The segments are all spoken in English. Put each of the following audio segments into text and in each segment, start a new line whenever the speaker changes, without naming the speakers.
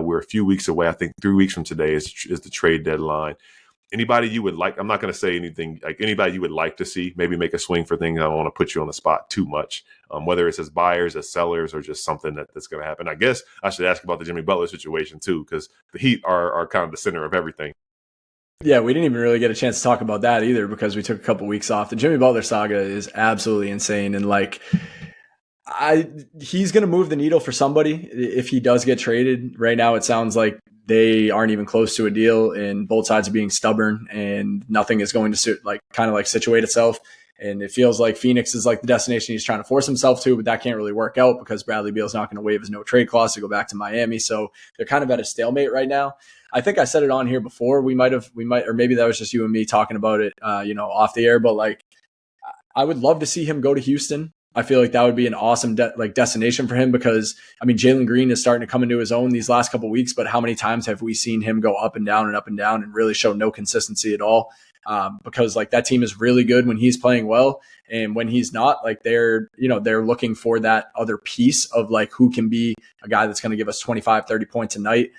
we're a few weeks away. I think 3 weeks from today is the trade deadline. Anybody you would like, I'm not going to say anything, like anybody you would like to see maybe make a swing for things. I don't want to put you on the spot too much, whether it's as buyers, as sellers, or just something that's going to happen. I guess I should ask about the Jimmy Butler situation too, because the Heat are kind of the center of everything.
Yeah, we didn't even really get a chance to talk about that either because we took a couple weeks off. The Jimmy Butler saga is absolutely insane. And like, he's going to move the needle for somebody if he does get traded. Right now, it sounds like they aren't even close to a deal, and both sides are being stubborn, and nothing is going to kind of situate itself. And it feels like Phoenix is like the destination he's trying to force himself to, but that can't really work out because Bradley Beal's not going to waive his no trade clause to go back to Miami. So they're kind of at a stalemate right now. I think I said it on here before. We might, or maybe that was just you and me talking about it, off the air. But like, I would love to see him go to Houston. I feel like that would be an awesome destination for him because, I mean, Jalen Green is starting to come into his own these last couple of weeks, but how many times have we seen him go up and down and really show no consistency at all? Because like that team is really good when he's playing well, and when he's not, like they're looking for that other piece of like who can be a guy that's going to give us 25, 30 points a night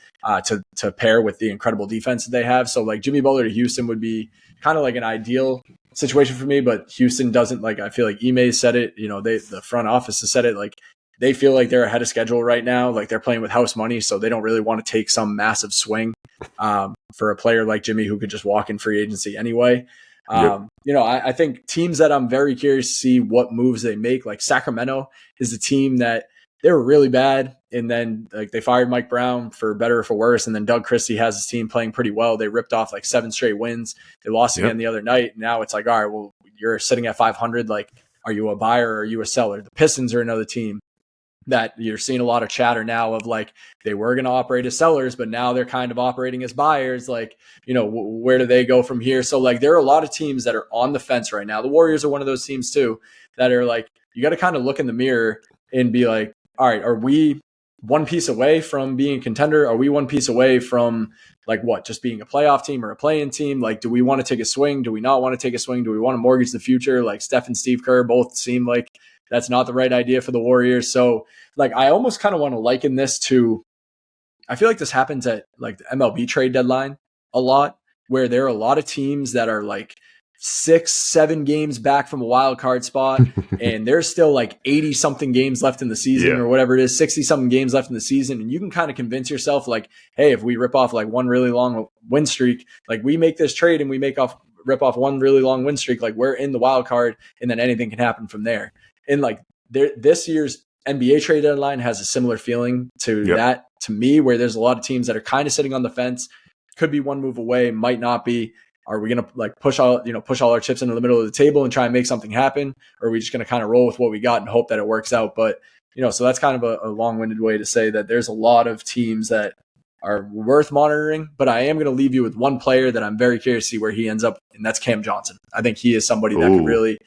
to pair with the incredible defense that they have. So like Jimmy Butler to Houston would be kind of like an ideal situation for me, but Houston doesn't, like, I feel like Ime said it, the front office has said it, like they feel like they're ahead of schedule right now. Like they're playing with house money, so they don't really want to take some massive swing for a player like Jimmy who could just walk in free agency anyway. I think teams that I'm very curious to see what moves they make, like Sacramento is a team that they were really bad, and then like they fired Mike Brown for better or for worse, and then Doug Christie has his team playing pretty well. They ripped off like 7 straight wins. They lost again the other night. Now it's like, all right, well, you're sitting at 500. Like, are you a buyer or are you a seller? The Pistons are another team that you're seeing a lot of chatter now of like they were going to operate as sellers, but now they're kind of operating as buyers. Like, where do they go from here? So like there are a lot of teams that are on the fence right now. The Warriors are one of those teams too that are like, you got to kind of look in the mirror and be like, all right, are we one piece away from being a contender? Are we one piece away from like what, just being a playoff team or a play-in team? Like, do we want to take a swing? Do we not want to take a swing? Do we want to mortgage the future? Like Steph and Steve Kerr both seem like that's not the right idea for the Warriors. So like, I almost kind of want to liken this to, I feel like this happens at like the MLB trade deadline a lot, where there are a lot of teams that are like 6-7 games back from a wild card spot, and there's still like 80 something games left in the season or whatever it is, 60 something games left in the season. And you can kind of convince yourself like, hey, if we rip off like one really long win streak, like we make this trade and we rip off one really long win streak, like we're in the wild card, and then anything can happen from there. And like this year's NBA trade deadline has a similar feeling to that to me, where there's a lot of teams that are kind of sitting on the fence, could be one move away, might not be. Are we going to like push all our chips into the middle of the table and try and make something happen? Or are we just going to kind of roll with what we got and hope that it works out? But, so that's kind of a long-winded way to say that there's a lot of teams that are worth monitoring, but I am going to leave you with one player that I'm very curious to see where he ends up. And that's Cam Johnson. I think he is somebody that could really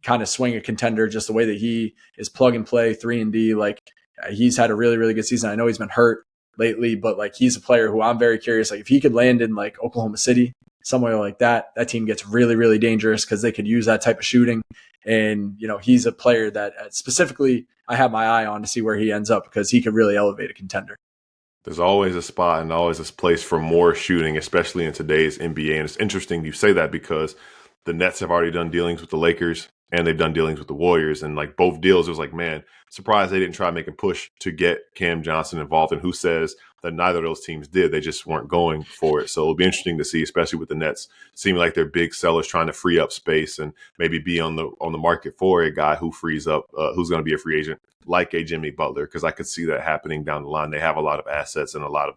kind of swing a contender, just the way that he is plug and play 3-and-D. Like he's had a really, really good season. I know he's been hurt lately, but like he's a player who I'm very curious. Like if he could land in like Oklahoma City, somewhere like that team gets really, really dangerous because they could use that type of shooting. And, he's a player that specifically I have my eye on to see where he ends up because he could really elevate a contender.
There's always a spot and always this place for more shooting, especially in today's NBA. And it's interesting you say that because the Nets have already done dealings with the Lakers and they've done dealings with the Warriors. And like both deals, it was like, man, surprised they didn't try to make a push to get Cam Johnson involved. And who says that neither of those teams did? They just weren't going for it. So it'll be interesting to see, especially with the Nets seeming like they're big sellers trying to free up space and maybe be on the market for a guy who frees up, who's going to be a free agent like a Jimmy Butler, because I could see that happening down the line. They have a lot of assets and a lot of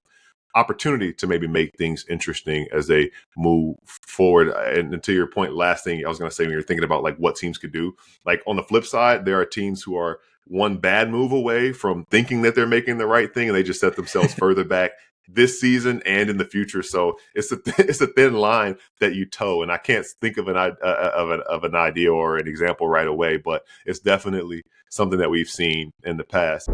opportunity to maybe make things interesting as they move forward. And to your point, last thing I was going to say, when you're thinking about like what teams could do, like on the flip side, there are teams who are one bad move away from thinking that they're making the right thing, and they just set themselves further back this season and in the future. So it's a thin line that you toe, and I can't think of an idea or an example right away, but it's definitely something that we've seen in the past.